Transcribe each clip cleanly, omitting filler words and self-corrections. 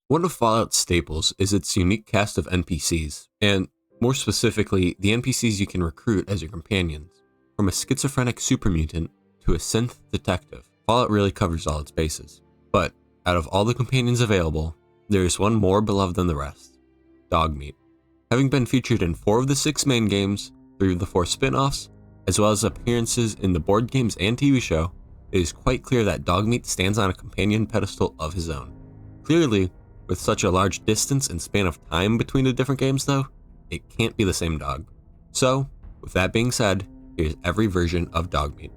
One of Fallout's staples is its unique cast of NPCs, and more specifically, the NPCs you can recruit as your companions. From a schizophrenic super mutant to a synth detective, Fallout really covers all its bases. But out of all the companions available, there is one more beloved than the rest: Dogmeat. Having been featured in 4 of the 6 main games, 3 of the 4 spin-offs, as well as appearances in the board games and TV show, it is quite clear that Dogmeat stands on a companion pedestal of his own. Clearly, with such a large distance and span of time between the different games though, it can't be the same dog. So, with that being said, here's every version of Dogmeat.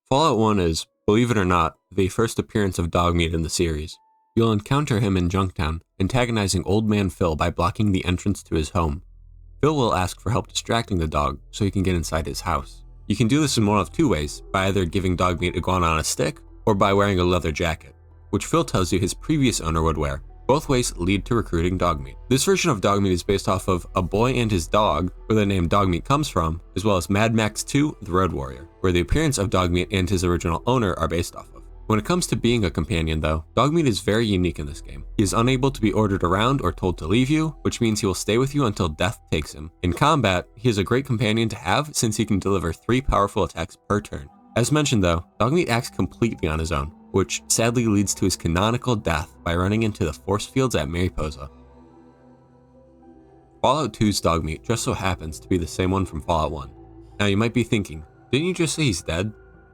Fallout 1 is, believe it or not, the first appearance of Dogmeat in the series. You'll encounter him in Junktown, antagonizing Old Man Phil by blocking the entrance to his home. Phil will ask for help distracting the dog so he can get inside his house. You can do this in one of 2 ways, by either giving Dogmeat iguana on a stick, or by wearing a leather jacket, which Phil tells you his previous owner would wear. Both ways lead to recruiting Dogmeat. This version of Dogmeat is based off of A Boy and His Dog, where the name Dogmeat comes from, as well as Mad Max 2: The Road Warrior, where the appearance of Dogmeat and his original owner are based off of. When it comes to being a companion though, Dogmeat is very unique in this game. He is unable to be ordered around or told to leave you, which means he will stay with you until death takes him. In combat, he is a great companion to have since he can deliver 3 powerful attacks per turn. As mentioned though, Dogmeat acts completely on his own, which sadly leads to his canonical death by running into the force fields at Mariposa. Fallout 2's Dogmeat just so happens to be the same one from Fallout 1. Now you might be thinking, didn't you just say he's dead?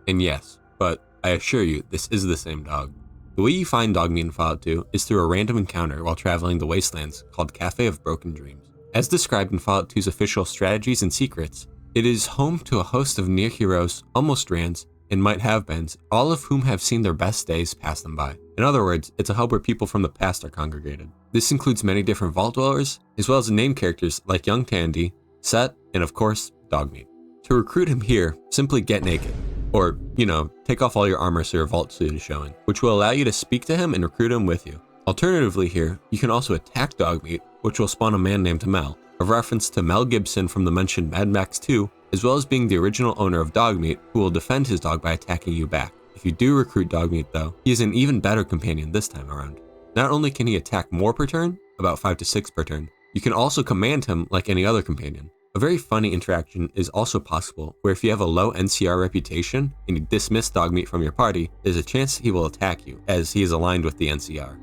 And yes, but I assure you, this is the same dog. The way you find Dogmeat in Fallout 2 is through a random encounter while traveling the wastelands called Cafe of Broken Dreams. As described in Fallout 2's official strategies and secrets, it is home to a host of near heroes, almost rands, and might have beens, all of whom have seen their best days pass them by. In other words, it's a hub where people from the past are congregated. This includes many different vault dwellers, as well as named characters like Young Tandy, Set, and of course, Dogmeat. To recruit him here, simply get naked. Or, take off all your armor so your vault suit is showing, which will allow you to speak to him and recruit him with you. Alternatively here, you can also attack Dogmeat, which will spawn a man named Mel, a reference to Mel Gibson from the mentioned Mad Max 2, as well as being the original owner of Dogmeat, who will defend his dog by attacking you back. If you do recruit Dogmeat though, he is an even better companion this time around. Not only can he attack more per turn, about 5 to 6 per turn, you can also command him like any other companion. A very funny interaction is also possible, where if you have a low NCR reputation and you dismiss Dogmeat from your party, there's a chance he will attack you, as he is aligned with the NCR.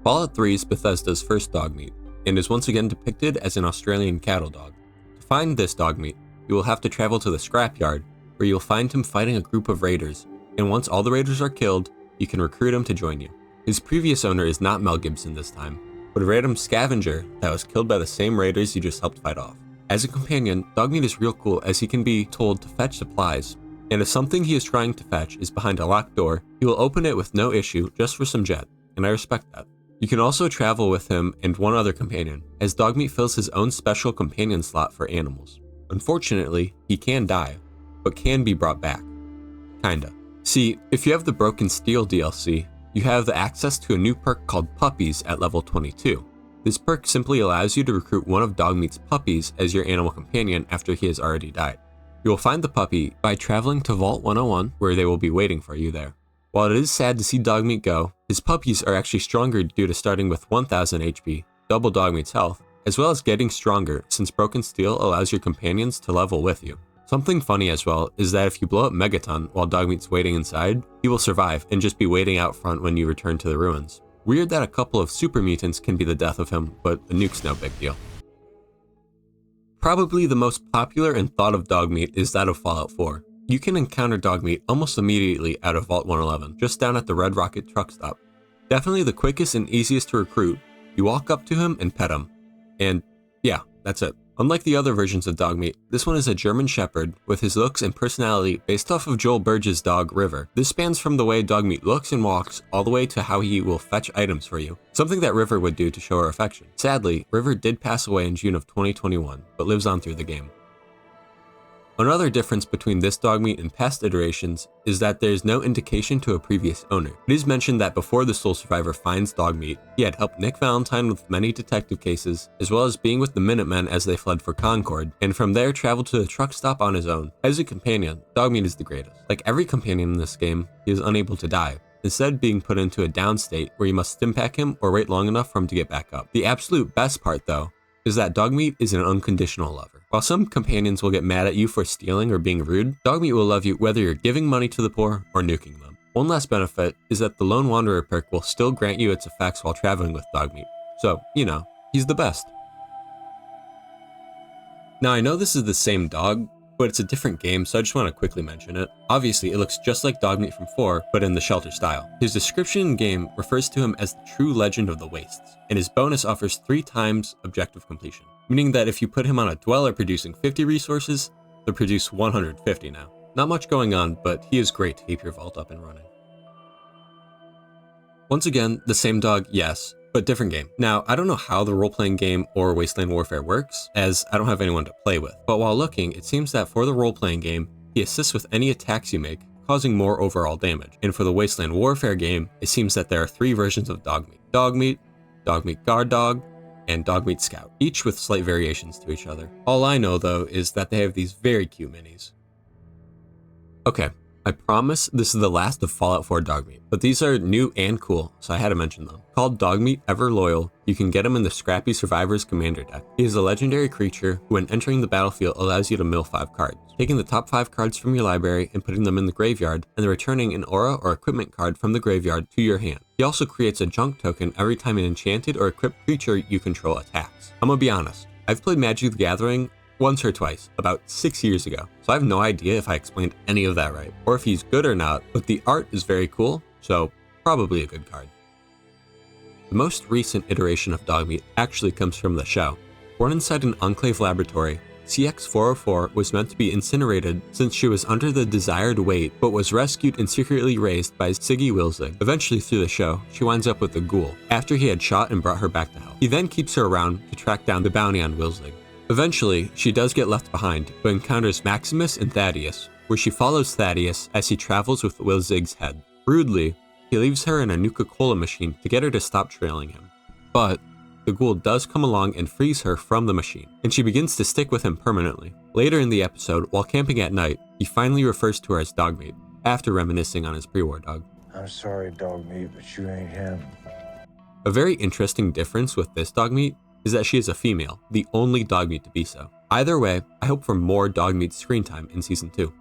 Fallout 3 is Bethesda's first Dogmeat, and is once again depicted as an Australian cattle dog. To find this Dogmeat, you will have to travel to the scrapyard, where you'll find him fighting a group of raiders, and once all the raiders are killed, you can recruit him to join you. His previous owner is not Mel Gibson this time, but a random scavenger that was killed by the same raiders you just helped fight off. As a companion, Dogmeat is real cool as he can be told to fetch supplies, and if something he is trying to fetch is behind a locked door, he will open it with no issue just for some jet, and I respect that. You can also travel with him and one other companion, as Dogmeat fills his own special companion slot for animals. Unfortunately, he can die, but can be brought back. Kinda. See, if you have the Broken Steel DLC, you have the access to a new perk called Puppies at level 22. This perk simply allows you to recruit one of Dogmeat's puppies as your animal companion after he has already died. You will find the puppy by traveling to Vault 101, where they will be waiting for you there. While it is sad to see Dogmeat go, his puppies are actually stronger due to starting with 1000 HP, double Dogmeat's health, as well as getting stronger since Broken Steel allows your companions to level with you. Something funny as well is that if you blow up Megaton while Dogmeat's waiting inside, he will survive and just be waiting out front when you return to the ruins. Weird that a couple of super mutants can be the death of him, but a nuke's no big deal. Probably the most popular and thought of Dogmeat is that of Fallout 4. You can encounter Dogmeat almost immediately out of Vault 111, just down at the Red Rocket truck stop. Definitely the quickest and easiest to recruit. You walk up to him and pet him. And yeah, that's it. Unlike the other versions of Dogmeat, this one is a German Shepherd with his looks and personality based off of Joel Burge's dog River. This spans from the way Dogmeat looks and walks all the way to how he will fetch items for you, something that River would do to show her affection. Sadly, River did pass away in June of 2021, but lives on through the game. Another difference between this Dogmeat and past iterations is that there is no indication to a previous owner. It is mentioned that before the sole survivor finds Dogmeat, he had helped Nick Valentine with many detective cases, as well as being with the Minutemen as they fled for Concord, and from there traveled to the truck stop on his own. As a companion, Dogmeat is the greatest. Like every companion in this game, he is unable to die, instead being put into a down state where you must stimpack him or wait long enough for him to get back up. The absolute best part though, is that Dogmeat is an unconditional lover. While some companions will get mad at you for stealing or being rude, Dogmeat will love you whether you're giving money to the poor or nuking them. One last benefit is that the Lone Wanderer perk will still grant you its effects while traveling with Dogmeat. So, you know, he's the best. Now I know this is the same dog, but it's a different game, so I just want to quickly mention it. Obviously, it looks just like Dogmeat from 4, but in the Shelter style. His description in-game refers to him as the true legend of the wastes, and his bonus offers 3 times objective completion, meaning that if you put him on a dweller producing 50 resources, they'll produce 150 now. Not much going on, but he is great to keep your vault up and running. Once again, the same dog, yes, but different game. Now, I don't know how the role-playing game or Wasteland Warfare works, as I don't have anyone to play with, but while looking, it seems that for the role-playing game, he assists with any attacks you make, causing more overall damage. And for the Wasteland Warfare game, it seems that there are 3 versions of Dogmeat. Dogmeat, Dogmeat Guard Dog, and Dogmeat Scout, each with slight variations to each other. All I know though is that they have these very cute minis. Okay, I promise this is the last of Fallout 4 Dogmeat, but these are new and cool, so I had to mention them. Called Dogmeat Ever Loyal, you can get him in the Scrappy Survivors Commander deck. He is a legendary creature who when entering the battlefield allows you to mill 5 cards, taking the top 5 cards from your library and putting them in the graveyard, and then returning an aura or equipment card from the graveyard to your hand. He also creates a junk token every time an enchanted or equipped creature you control attacks. I'm gonna be honest, I've played Magic the Gathering once or twice, about 6 years ago, so I have no idea if I explained any of that right, or if he's good or not, but the art is very cool, so probably a good card. The most recent iteration of Dogmeat actually comes from the show. Born inside an Enclave laboratory, CX-404 was meant to be incinerated since she was under the desired weight, but was rescued and secretly raised by Siggy Wilzig. Eventually through the show, she winds up with the Ghoul, after he had shot and brought her back to health. He then keeps her around to track down the bounty on Wilzig. Eventually, she does get left behind, but encounters Maximus and Thaddeus, where she follows Thaddeus as he travels with Wilzig's head. Rudely, he leaves her in a Nuka-Cola machine to get her to stop trailing him. But the Ghoul does come along and frees her from the machine, and she begins to stick with him permanently. Later in the episode, while camping at night, he finally refers to her as Dogmeat, after reminiscing on his pre-war dog. I'm sorry, Dogmeat, but you ain't him. A very interesting difference with this Dogmeat is that she is a female, the only Dogmeat to be so. Either way, I hope for more Dogmeat screen time in Season 2.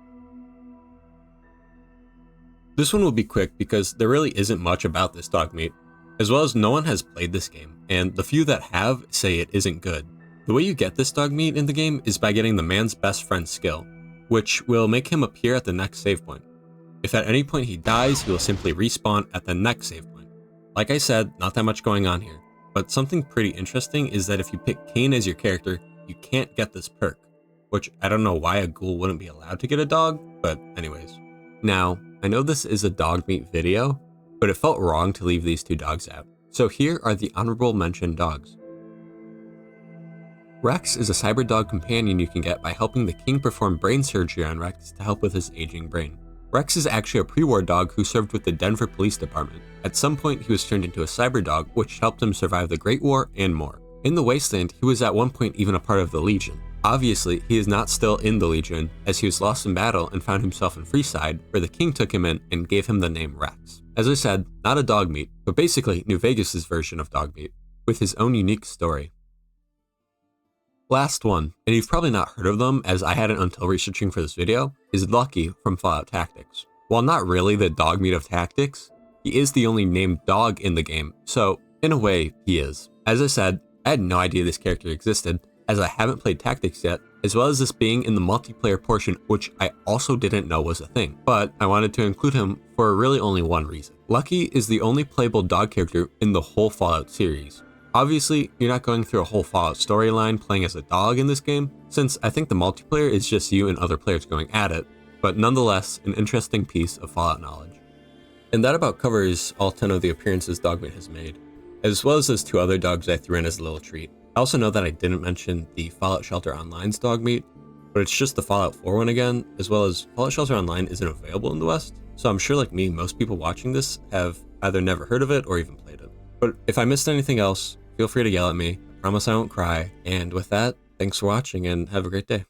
This one will be quick because there really isn't much about this Dogmeat, as well as no one has played this game, and the few that have say it isn't good. The way you get this Dogmeat in the game is by getting the man's best friend skill, which will make him appear at the next save point. If at any point he dies, he will simply respawn at the next save point. Like I said, not that much going on here. But something pretty interesting is that if you pick Kane as your character, you can't get this perk, which I don't know why a ghoul wouldn't be allowed to get a dog, but anyways. Now, I know this is a Dogmeat video, but it felt wrong to leave these 2 dogs out. So here are the honorable mention dogs. Rex is a cyber dog companion you can get by helping the king perform brain surgery on Rex to help with his aging brain. Rex is actually a pre-war dog who served with the Denver Police Department. At some point, he was turned into a cyber dog, which helped him survive the Great War and more. In the Wasteland, he was at one point even a part of the Legion. Obviously, he is not still in the Legion, as he was lost in battle and found himself in Freeside, where the king took him in and gave him the name Rex. As I said, not a Dogmeat, but basically New Vegas' version of Dogmeat, with his own unique story. Last one, and you've probably not heard of them as I hadn't until researching for this video, is Lucky from Fallout Tactics. While not really the Dogmeat of Tactics, he is the only named dog in the game, so in a way, he is. As I said, I had no idea this character existed, as I haven't played Tactics yet, as well as this being in the multiplayer portion, which I also didn't know was a thing, but I wanted to include him for really only one reason. Lucky is the only playable dog character in the whole Fallout series. Obviously, you're not going through a whole Fallout storyline playing as a dog in this game, since I think the multiplayer is just you and other players going at it, but nonetheless, an interesting piece of Fallout knowledge. And that about covers all 10 of the appearances Dogmeat has made, as well as those 2 other dogs I threw in as a little treat. I also know that I didn't mention the Fallout Shelter Online's Dogmeat, but it's just the Fallout 4 one again, as well as Fallout Shelter Online isn't available in the West, so I'm sure like me, most people watching this have either never heard of it or even played it. But if I missed anything else, feel free to yell at me. I promise I won't cry. And with that, thanks for watching and have a great day.